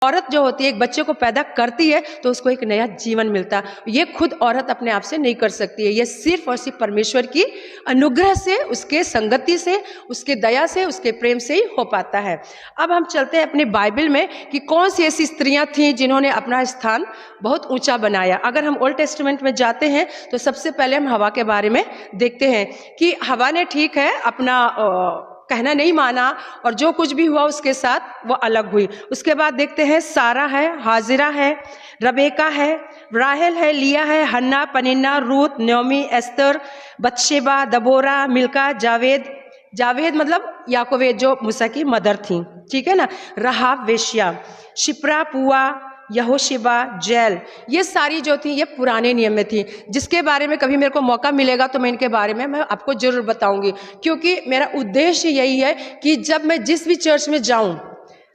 औरत जो होती है एक बच्चे को पैदा करती है तो उसको एक नया जीवन मिलता है। ये खुद औरत अपने आप से नहीं कर सकती है, ये सिर्फ और सिर्फ परमेश्वर की अनुग्रह से, उसके संगति से, उसके दया से, उसके प्रेम से ही हो पाता है। अब हम चलते हैं अपने बाइबल में कि कौन सी ऐसी स्त्रियां थीं जिन्होंने अपना स्थान बहुत ऊंचा बनाया। अगर हम ओल्ड टेस्टामेंट में जाते हैं तो सबसे पहले हम हवा के बारे में देखते हैं कि हवा ने ठीक है अपना कहना नहीं माना और जो कुछ भी हुआ उसके साथ वो अलग हुई। उसके बाद देखते हैं सारा है, हाजिरा है, रबेका है, राहेल है, लिया है, हन्ना, पनिन्ना, रूत, नयोमी, एस्तर, बत्शेबा, दबोरा, मिल्का, जावेद मतलब याकोबेद जो मूसा की मदर थी, ठीक है ना, रहाब वेश्या, शिप्रा, पुआ, यहोशिबा, जैल, ये सारी जो थी ये पुराने नियम में थी, जिसके बारे में कभी मेरे को मौका मिलेगा तो मैं इनके बारे में मैं आपको जरूर बताऊंगी, क्योंकि मेरा उद्देश्य यही है कि जब मैं जिस भी चर्च में जाऊं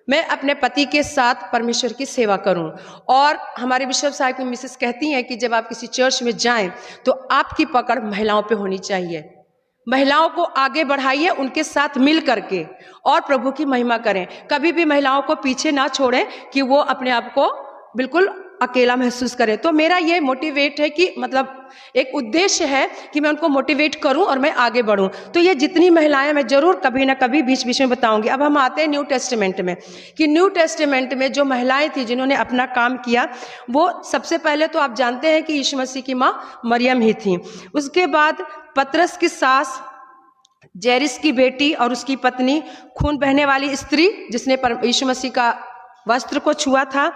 मैं अपने पति के साथ परमेश्वर की सेवा करूं। और हमारे बिशप साहब की मिसेस कहती हैं कि जब आप किसी चर्च में जाएं तो आपकी पकड़ महिलाओं पे होनी चाहिए, महिलाओं को आगे बढ़ाइए, उनके साथ मिल करके और प्रभु की महिमा करें। कभी भी महिलाओं को पीछे ना छोड़ें कि वो अपने आप को बिल्कुल अकेला महसूस करें। तो मेरा ये मोटिवेट है कि मतलब एक उद्देश्य है कि मैं उनको मोटिवेट करूं और मैं आगे बढ़ूं। तो ये जितनी महिलाएं मैं जरूर कभी ना कभी बीच बीच में बताऊंगी। अब हम आते हैं न्यू टेस्टामेंट में कि न्यू टेस्टामेंट में जो महिलाएं थी जिन्होंने अपना काम किया, वो सबसे पहले तो आप जानते हैं कि यीशु मसीह की माँ मरियम ही थी। उसके बाद पतरस की सास, जैरिस की बेटी और उसकी पत्नी, खून बहने वाली स्त्री जिसने यीशु मसीह का वस्त्र को छुआ था,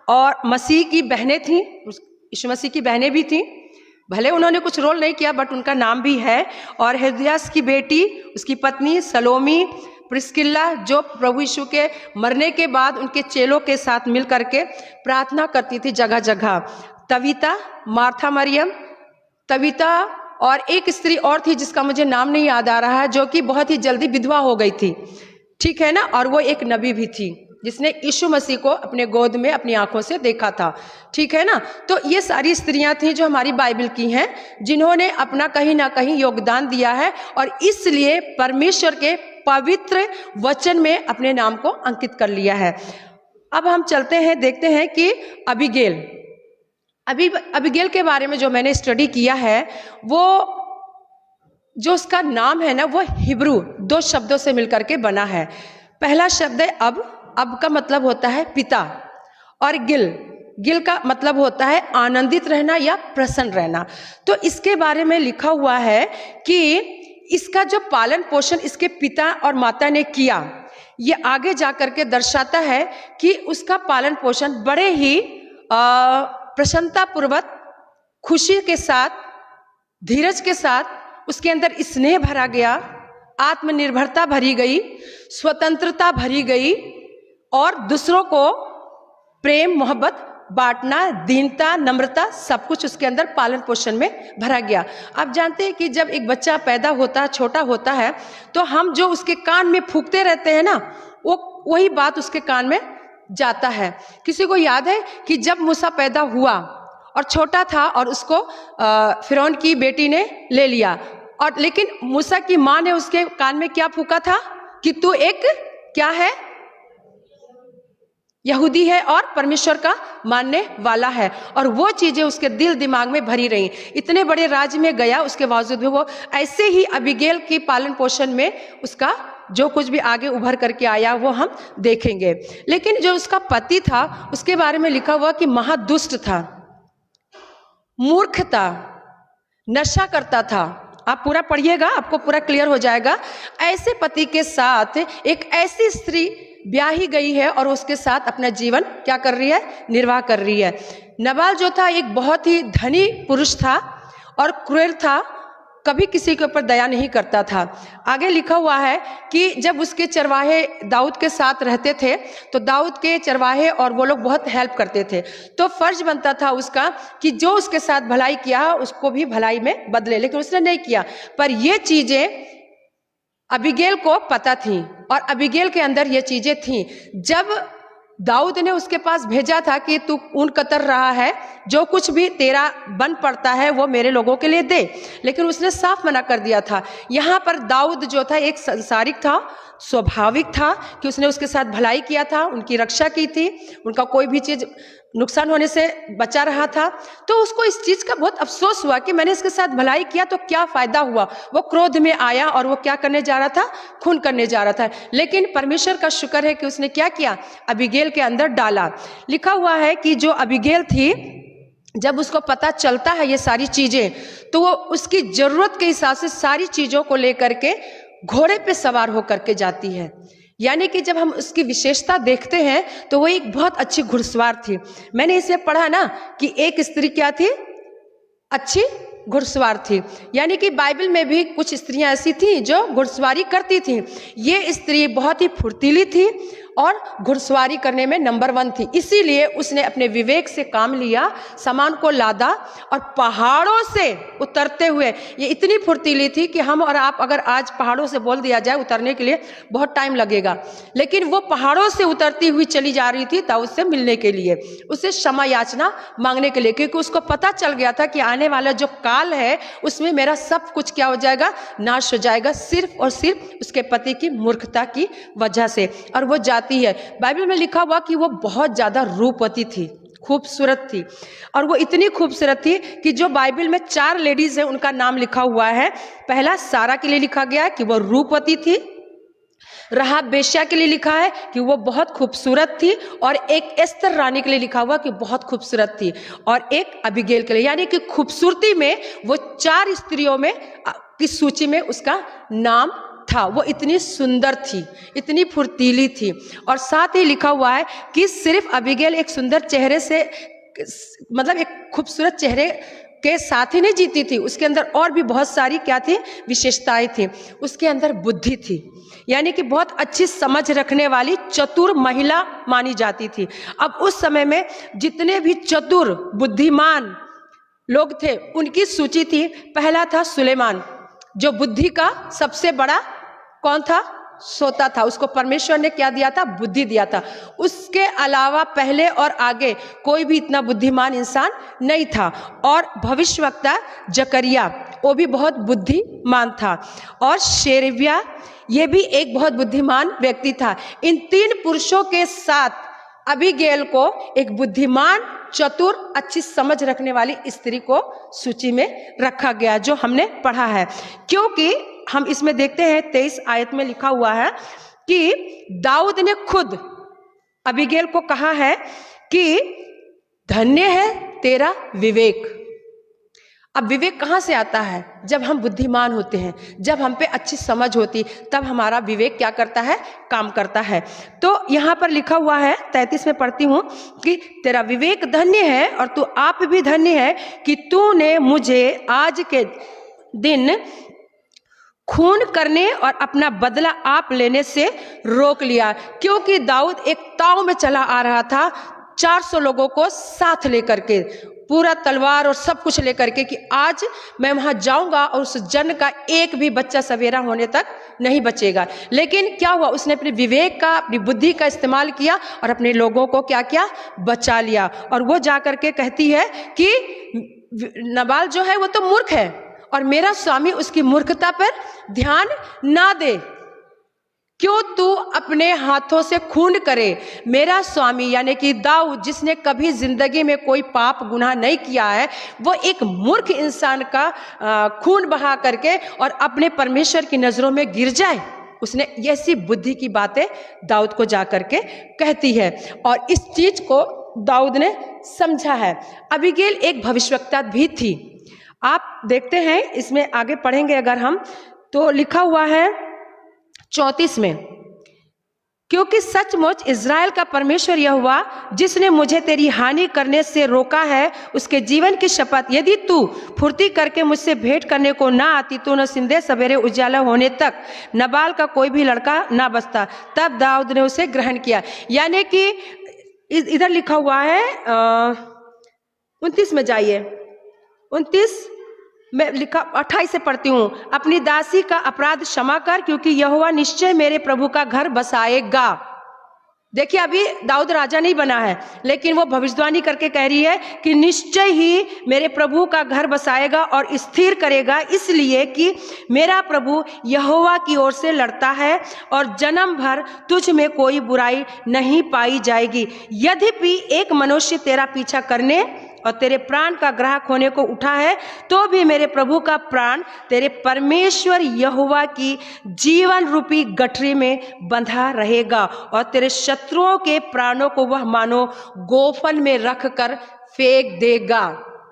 और मसीह की बहनें थीं, यीशु मसीह की बहनें भी थीं, भले उन्होंने कुछ रोल नहीं किया बट उनका नाम भी है, और हेरोदियास की बेटी, उसकी पत्नी सलोमी, प्रिस्किल्ला जो प्रभु यीशु के मरने के बाद उनके चेलों के साथ मिल करके प्रार्थना करती थी जगह जगह, तबीता, मार्था मरियम, तबीता, और एक स्त्री और थी जिसका मुझे नाम नहीं याद आ रहा है, जो कि बहुत ही जल्दी विधवा हो गई थी, ठीक है ना, और वो एक नबी भी थी जिसने यीशु मसीह को अपने गोद में अपनी आंखों से देखा था, ठीक है ना। तो ये सारी स्त्रियां थी जो हमारी बाइबल की हैं, जिन्होंने अपना कहीं ना कहीं योगदान दिया है और इसलिए परमेश्वर के पवित्र वचन में अपने नाम को अंकित कर लिया है। अब हम चलते हैं, देखते हैं कि अबीगेल के बारे में जो मैंने स्टडी किया है, वो जो उसका नाम है ना, वो हिब्रू 2 शब्दों से मिलकर के बना है। पहला शब्द है अब का मतलब होता है पिता, और गिल का मतलब होता है आनंदित रहना या प्रसन्न रहना। तो इसके बारे में लिखा हुआ है कि इसका जो पालन पोषण इसके पिता और माता ने किया, ये आगे जाकर के दर्शाता है कि उसका पालन पोषण बड़े ही प्रसन्नता पूर्वक, खुशी के साथ, धीरज के साथ उसके अंदर स्नेह भरा गया, आत्मनिर्भरता भरी गई, स्वतंत्रता भरी गई, और दूसरों को प्रेम मोहब्बत बांटना, दीनता, नम्रता, सब कुछ उसके अंदर पालन पोषण में भरा गया। आप जानते हैं कि जब एक बच्चा पैदा होता है, छोटा होता है, तो हम जो उसके कान में फूंकते रहते हैं ना, वो वही बात उसके कान में जाता है। किसी को याद है कि जब मूसा पैदा हुआ और छोटा था और उसको फिरौन की बेटी ने ले लिया, और लेकिन मूसा की माँ ने उसके कान में क्या फूंका था कि तू एक क्या है, यहूदी है और परमेश्वर का मानने वाला है, और वो चीजें उसके दिल दिमाग में भरी रही। इतने बड़े राज्य में गया, उसके बावजूद भी वो ऐसे ही अबीगेल की पालन पोषण में उसका जो कुछ भी आगे उभर करके आया वो हम देखेंगे। लेकिन जो उसका पति था उसके बारे में लिखा हुआ कि महादुष्ट था, मूर्ख था, नशा करता था। आप पूरा पढ़िएगा, आपको पूरा क्लियर हो जाएगा। ऐसे पति के साथ एक ऐसी स्त्री ब्याही गई है और उसके साथ अपना जीवन क्या कर रही है, निर्वाह कर रही है। नबाल जो था एक बहुत ही धनी पुरुष था और क्रूर था, कभी किसी के ऊपर दया नहीं करता था। आगे लिखा हुआ है कि जब उसके चरवाहे दाऊद के साथ रहते थे तो दाऊद के चरवाहे और वो लोग बहुत हेल्प करते थे, तो फर्ज बनता था उसका कि जो उसके साथ भलाई किया उसको भी भलाई में बदले, लेकिन उसने नहीं किया। पर ये चीजें अबीगेल को पता थी और अबीगेल के अंदर ये चीजें थी। जब दाऊद ने उसके पास भेजा था कि तू ऊन कतर रहा है, जो कुछ भी तेरा बन पड़ता है वो मेरे लोगों के लिए दे, लेकिन उसने साफ मना कर दिया था। यहाँ पर दाऊद जो था एक संसारिक था, स्वाभाविक था कि उसने उसके साथ भलाई किया था, उनकी रक्षा की थी, उनका कोई भी चीज़ नुकसान होने से बचा रहा था। तो उसको इस चीज़ का बहुत अफसोस हुआ कि मैंने इसके साथ भलाई किया तो क्या फ़ायदा हुआ। वो क्रोध में आया और वो क्या करने जा रहा था, खून करने जा रहा था। लेकिन परमेश्वर का शुक्र है कि उसने क्या किया, अबीगैल के अंदर डाला। लिखा हुआ है कि जो अबीगैल थी, जब उसको पता चलता है ये सारी चीज़ें, तो वो उसकी ज़रूरत के हिसाब से सारी चीज़ों को लेकर के घोड़े पे सवार होकर के जाती है। यानी कि जब हम उसकी विशेषता देखते हैं तो वो एक बहुत अच्छी घुड़सवार थी। मैंने इसे पढ़ा ना कि एक स्त्री क्या थी, अच्छी घुड़सवार थी। यानी कि बाइबल में भी कुछ स्त्रियां ऐसी थी जो घुड़सवारी करती थी। ये स्त्री बहुत ही फुर्तीली थी और घुड़सवारी करने में नंबर 1 थी। इसीलिए उसने अपने विवेक से काम लिया, सामान को लादा और पहाड़ों से उतरते हुए, ये इतनी फुर्तीली थी कि हम और आप अगर आज पहाड़ों से बोल दिया जाए उतरने के लिए बहुत टाइम लगेगा, लेकिन वो पहाड़ों से उतरती हुई चली जा रही थी दाऊद से मिलने के लिए, उससे क्षमा याचना मांगने के लिए, क्योंकि उसको पता चल गया था कि आने वाला जो काल है उसमें मेरा सब कुछ क्या हो जाएगा, नाश हो जाएगा, सिर्फ और सिर्फ उसके पति की मूर्खता की वजह से। और वो जाती है। बाइबल में लिखा हुआ कि वो बहुत ज्यादा रूपवती थी, खूबसूरत थी। और वो इतनी खूबसूरत थी कि जो बाइबल में 4 लेडीज हैं उनका नाम लिखा हुआ है। पहला सारा के लिए लिखा गया है कि वो रूपवती थी, राहाब बेश्या के लिए लिखा है कि वो बहुत खूबसूरत थी, और एक एस्तर रानी के लिए लिखा हुआ कि बहुत खूबसूरत थी, और एक अबीगैल के लिए। यानी कि खूबसूरती में वो 4 स्त्रियों में की सूची में उसका नाम था। वो इतनी सुंदर थी, इतनी फुर्तीली थी। और साथ ही लिखा हुआ है कि सिर्फ अबीगैल एक सुंदर चेहरे से, मतलब एक खूबसूरत चेहरे के साथ ही नहीं जीती थी, उसके अंदर और भी बहुत सारी क्या थी, विशेषताएं थी। उसके अंदर बुद्धि थी, यानी कि बहुत अच्छी समझ रखने वाली चतुर महिला मानी जाती थी। अब उस समय में जितने भी चतुर बुद्धिमान लोग थे उनकी सूची थी। पहला था सुलेमान, जो बुद्धि का सबसे बड़ा कौन था, सोता था। उसको परमेश्वर ने क्या दिया था, बुद्धि दिया था। उसके अलावा पहले और आगे कोई भी इतना बुद्धिमान इंसान नहीं था। और भविष्यवक्ता जकरिया, वो भी बहुत बुद्धिमान था। और शेरबिया, ये भी एक बहुत बुद्धिमान व्यक्ति था। इन 3 पुरुषों के साथ अबीगैल को एक बुद्धिमान, चतुर, अच्छी समझ रखने वाली स्त्री को सूची में रखा गया, जो हमने पढ़ा है। क्योंकि हम इसमें देखते हैं 23 आयत में लिखा हुआ है कि दाऊद ने खुद अबीगैल को कहा है कि धन्य है तेरा विवेक। अब विवेक कहाँ से आता है, जब हम बुद्धिमान होते हैं, जब हम पे अच्छी समझ होती, तब हमारा विवेक क्या करता है, काम करता है। तो यहाँ पर लिखा हुआ है 33 में पढ़ती हूँ कि तेरा विवेक धन्य है और तू आप भी धन्य है कि तूने मुझे आज के दिन खून करने और अपना बदला आप लेने से रोक लिया। क्योंकि दाऊद एक ताव में चला आ रहा था, 400 लोगों को साथ लेकर के, पूरा तलवार और सब कुछ लेकर के, कि आज मैं वहां जाऊंगा और उस जन का एक भी बच्चा सवेरा होने तक नहीं बचेगा। लेकिन क्या हुआ, उसने अपने विवेक का, अपनी बुद्धि का इस्तेमाल किया और अपने लोगों को क्या किया, बचा लिया। और वो जाकर के कहती है कि नबाल जो है वो तो मूर्ख है और मेरा स्वामी उसकी मूर्खता पर ध्यान ना दे। क्यों तू अपने हाथों से खून करे। मेरा स्वामी यानी कि दाऊद, जिसने कभी जिंदगी में कोई पाप गुनाह नहीं किया है, वो एक मूर्ख इंसान का खून बहा करके और अपने परमेश्वर की नजरों में गिर जाए। उसने ऐसी बुद्धि की बातें दाऊद को जा करके कहती है और इस चीज को दाऊद ने समझा है। अबीगैल एक भविष्यवक्ता भी थी। आप देखते हैं, इसमें आगे पढ़ेंगे अगर हम, तो लिखा हुआ है 34 में, क्योंकि सचमुच इज़राइल का परमेश्वर यहोवा, जिसने मुझे तेरी हानि करने से रोका है, उसके जीवन की शपथ, यदि तू फुर्ती करके मुझसे भेंट करने को ना आती तो न सिंधे सवेरे उजाला होने तक नबाल का कोई भी लड़का ना बचता। तब दाऊद ने उसे ग्रहण किया। यानी कि इधर लिखा हुआ है 29 में जाइए, 29 मैं लिखा, 28 से पढ़ती हूँ। अपनी दासी का अपराध क्षमा कर, क्योंकि यहोवा निश्चय मेरे प्रभु का घर बसाएगा। देखिए अभी दाऊद राजा नहीं बना है, लेकिन वो भविष्यवाणी करके कह रही है कि निश्चय ही मेरे प्रभु का घर बसाएगा और स्थिर करेगा, इसलिए कि मेरा प्रभु यहोवा की ओर से लड़ता है और जन्म भर तुझ में कोई बुराई नहीं पाई जाएगी। यद्यपि एक मनुष्य तेरा पीछा करने और तेरे प्राण का ग्राहक होने को उठा है, तो भी मेरे प्रभु का प्राण तेरे परमेश्वर यहोवा की जीवन रूपी गठरी में बंधा रहेगा और तेरे शत्रुओं के प्राणों को वह मानो गोफन में रख कर फेंक देगा।